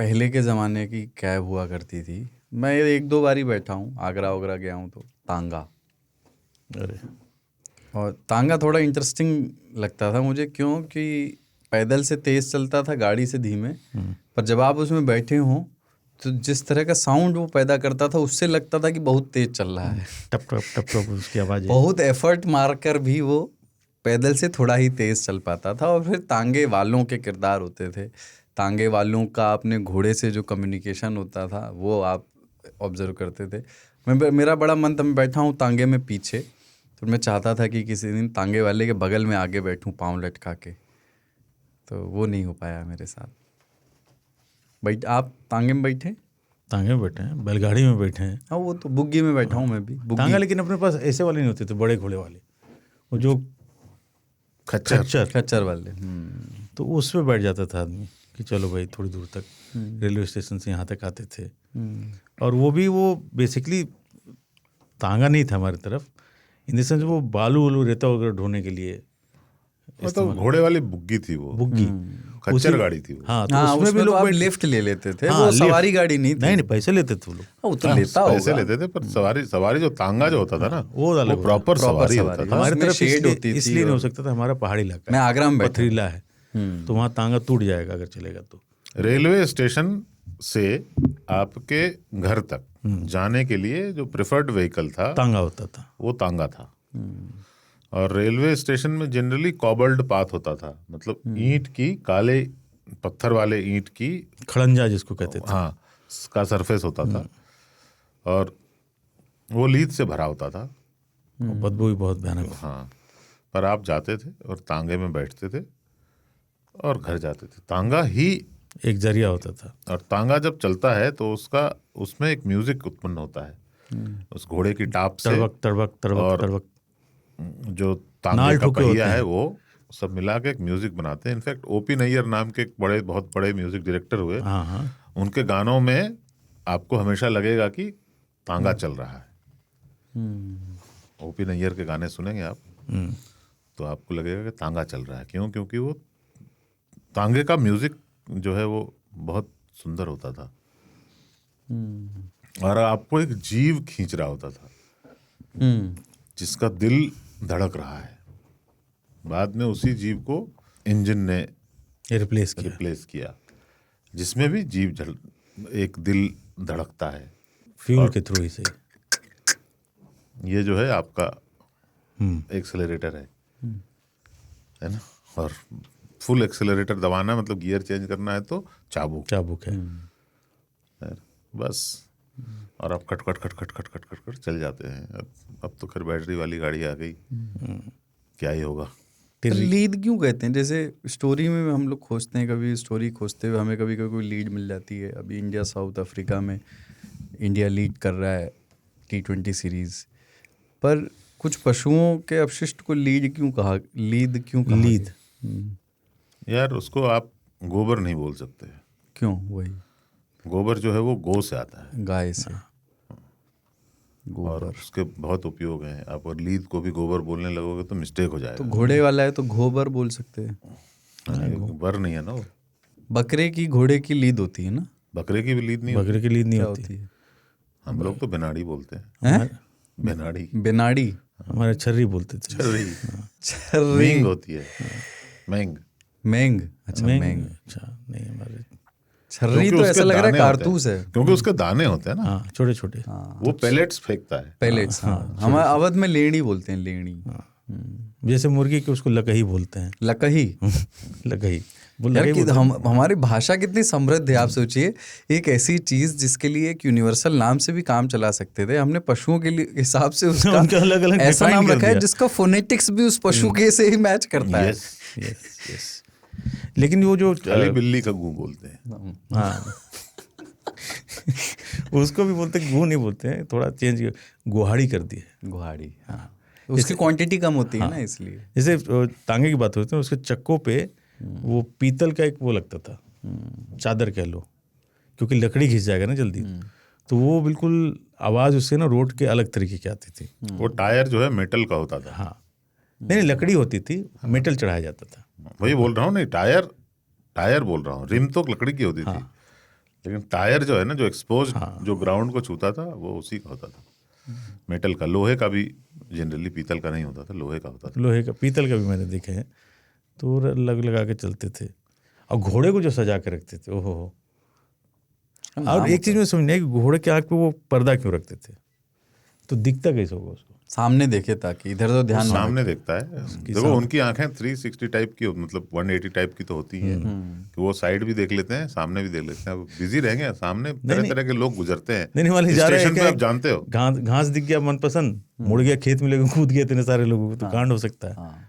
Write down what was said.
पहले के ज़माने की कैब हुआ करती थी। मैं 1-2 बार ही बैठा हूँ, आगरा वगैरह गया हूँ तो। तांगा। अरे और तांगा थोड़ा इंटरेस्टिंग लगता था मुझे, क्योंकि पैदल से तेज़ चलता था, गाड़ी से धीमे। पर जब आप उसमें बैठे हों तो जिस तरह का साउंड वो पैदा करता था, उससे लगता था कि बहुत तेज़ चल रहा है। टप टप टप टप उसकी आवाज़ है। बहुत एफर्ट मारकर भी वो पैदल से थोड़ा ही तेज़ चल पाता था। और फिर तांगे वालों के किरदार होते थे। तांगे वालों का अपने घोड़े से जो कम्युनिकेशन होता था वो आप ऑब्जर्व करते थे। मेरा बड़ा मन था, मैं बैठा हूँ तांगे में पीछे, तो मैं चाहता था कि किसी दिन तांगे वाले के बगल में आगे बैठूँ पाँव लटका के, तो वो नहीं हो पाया मेरे साथ। आप तांगे में बैठे? तांगे में बैठे हैं, बैलगाड़ी में बैठे हैं। हाँ, वो तो बुग्गी में बैठा हूँ मैं भी। तांगा लेकिन अपने पास ऐसे वाले नहीं होते थे, बड़े घोड़े वाले, वो जो खच्चर वाले। तो उस पे बैठ जाता था आदमी कि चलो भाई थोड़ी दूर तक, रेलवे स्टेशन से यहाँ तक आते थे। और वो भी वो बेसिकली तांगा नहीं था हमारी तरफ, इन द सेंस वो बालू वालू रेता वगैरह ढोने के लिए, मतलब घोड़े वाली बुग्गी थी वो, बुग्गी खच्चर गाड़ी थी वो। हाँ, तो उसमें भी लोग आप लिफ्ट ले लेते थे। वो लिफ्ट। सवारी गाड़ी नहीं थी। नहीं, पैसे लेते थे वो लोग। वो तो लेता होगा, पैसे लेते थे, पर सवारी जो तांगा जो होता था ना, वो अलग प्रॉपर सवारी होता था। हमारी उसमें तरफ शेड होती थी। इसलिए नहीं हो सकता था, हमारा पहाड़ी इलाका मैं आगरा में बैठा पथरीला है, तो वहाँ तांगा टूट जाएगा अगर चलेगा तो। रेलवे स्टेशन से आपके घर तक जाने के लिए जो प्रेफर्ड व्हीकल था तांगा होता था, वो तांगा था। और रेलवे स्टेशन में जनरली कॉबल्ड पाथ होता था, मतलब ईंट की, काले पत्थर वाले ईंट की खड़ंजा जिसको कहते थे, हाँ, का सरफेस होता था, और वो लीद से भरा होता था। बदबू भी बहुत भयानक। हाँ, पर आप जाते थे और तांगे में बैठते थे और घर जाते थे। तांगा ही एक जरिया होता था। और तांगा जब चलता है तो उसमें एक म्यूजिक उत्पन्न होता है उस घोड़े की टाप से, तड़वक तड़वक तड़वक और तड़वक, जो तांगे का पहिया है वो सब मिला के एक म्यूजिक बनाते हैं। इनफैक्ट ओपी नैयर नाम के एक बहुत बड़े म्यूजिक डायरेक्टर हुए। हाँ हाँ, उनके गानों में आपको हमेशा लगेगा कि तांगा चल रहा है। ओपी नैयर के गाने सुनेंगे आप तो आपको लगेगा कि तांगा चल रहा है। क्योंकि वो तांगे का म्यूजिक जो है वो बहुत सुंदर होता था, और आपको एक जीव खींच रहा होता था, जिसका दिल धड़क रहा है। बाद में उसी जीव को इंजन ने रिप्लेस किया, जिसमें भी एक दिल धड़कता है फ्यूल के थ्रू ही से। ये जो है आपका एक्सेलरेटर है ना, और फुल एक्सेलरेटर दबाना मतलब गियर चेंज करना है तो चाबुक है बस, और आप कट कट चल जाते हैं। अब तो खैर बैटरी वाली गाड़ी आ गई, क्या ही होगा। तो लीड क्यों कहते हैं? जैसे स्टोरी में हम लोग खोजते हैं, कभी स्टोरी खोजते हुए हमें कभी कोई लीड मिल जाती है। अभी इंडिया साउथ अफ्रीका में इंडिया लीड कर रहा है T20 सीरीज़, पर कुछ पशुओं के अपशिष्ट को लीड क्यों कहा? यार उसको आप गोबर नहीं बोल सकते। क्यों? वही गोबर जो है वो गौ से आता है, गाय से। और उसके बहुत उपयोग हैं। आप और लीद को भी गोबर बोलने लगोगे तो मिस्टेक हो जाएगा। तो घोड़े वाला है तो घोबर बोल सकते हैं। बर नहीं है ना वो। बकरे की घोड़े की लीद होती है ना? बकरे की भी लीद नहीं बकरे की लीद नहीं होती है। हम लोग तो बेनाड़ी बोलते हैं। बेनाड़ी हमारे छर्री बोलते थे। छर्री होती है। मैंग। अच्छा, मैंग। अच्छा नहीं, हमारे छर्री तो ऐसा लग रहा है कारतूस है, क्योंकि उसके दाने होते हैं ना। हाँ, छोटे छोटे। वो पेलेट्स फेंकता है। पेलेट्स। हमारे अवध में लेणी बोलते हैं, लेणी। जैसे मुर्गी के उसको लकही बोलते हैं। लकही। हमारी भाषा कितनी समृद्ध है। आप सोचिए, एक ऐसी चीज जिसके लिए एक यूनिवर्सल नाम से भी काम चला सकते थे, हमने पशुओं के लिए हिसाब से उसका अलग ऐसा नाम रखा है जिसका फोनेटिक्स भी उस पशु के से ही मैच करता है। लेकिन वो जो बिल्ली का गू बोलते हैं, हाँ उसको भी बोलते, गू नहीं बोलते हैं, थोड़ा चेंज, गुहाड़ी कर दी है। गुहाड़ी, हाँ, उसकी क्वांटिटी कम होती है ना, इसलिए। जैसे तांगे की बात होती है, उसके चक्कों पे वो पीतल का एक वो लगता था, चादर कह लो, क्योंकि लकड़ी घिस जाएगा ना जल्दी, तो वो बिल्कुल आवाज़ उससे ना रोड के अलग तरीके की आती थी। वो टायर जो है मेटल का होता था। हाँ, नहीं लकड़ी होती थी, मेटल चढ़ाया जाता था। वही बोल रहा हूँ, नहीं टायर बोल रहा हूँ, रिम तो लकड़ी की होती थी, लेकिन टायर जो है ना, जो एक्सपोज जो ग्राउंड को छूता था वो उसी का होता था, मेटल का। लोहे का भी जनरली, पीतल का नहीं होता था, लोहे का होता था। लोहे का, पीतल का भी मैंने देखे हैं, तो लग लगा के चलते थे। और घोड़े को जो सजा के रखते थे, ओहो हो। और एक चीज में समझ नहीं, घोड़े के आँख पे वो पर्दा क्यों रखते थे, तो दिखता कैसे होगा उसको? सामने देखे ताकि इधर तो ध्यान ना सामने देखता है। देखो उनकी आंखें 360 टाइप की, मतलब 180 टाइप की तो होती हैं, कि वो साइड भी देख लेते हैं, सामने भी देख लेते हैं। बिजी रहेंगे, सामने तरह तरह के लोग गुजरते हैं। नहीं वाले जा रहे स्टेशन पे हैं, आप जानते हो, घास दिख गया मनपसंद, मुड़ गया खेत में, लेकर कूद गए इतने सारे लोगों को, तो कांड हो सकता है। हाँ।